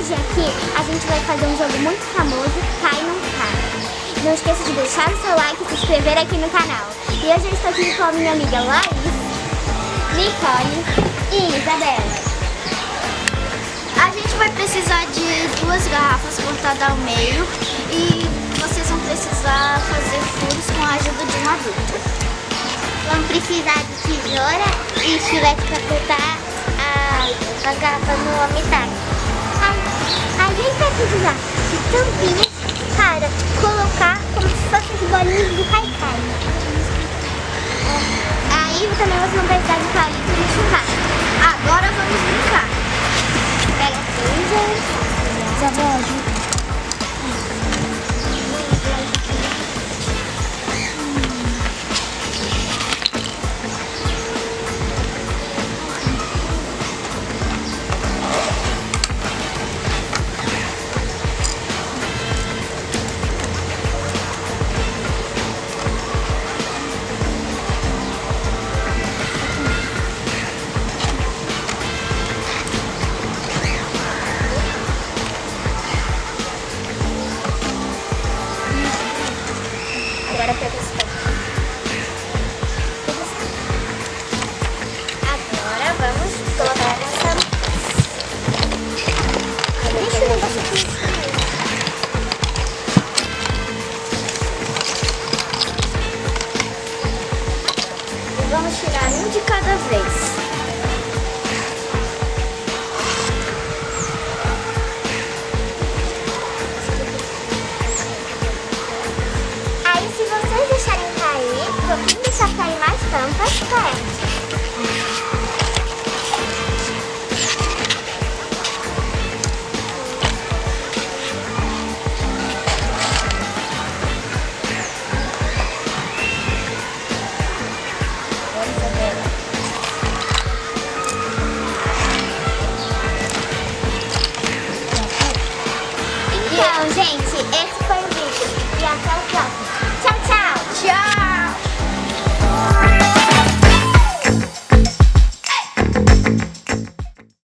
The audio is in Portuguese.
hoje aqui a gente vai fazer um jogo muito famoso, Cai Não Cai. Não esqueça de deixar o seu like e se inscrever aqui no canal. E hoje eu estou aqui com a minha amiga Laís, Nicolle e Isabella. A gente vai precisar de 2 garrafas cortadas ao meio e vocês vão precisar fazer furos com a ajuda de um adulto. Vamos precisar de tesoura e estilete para cortar a garrafa na metade. A gente vai precisar de tampinhas para colocar como se fossem os bolinhos do cai-cai. Aí também vocês vão precisar de palito de churrasco. Agora vamos brincar. Pega a coisa. Isabella. Agora pega esse pão. Agora vamos colocar essa. Deixa eu negócio aqui. E vamos tirar um de cada vez.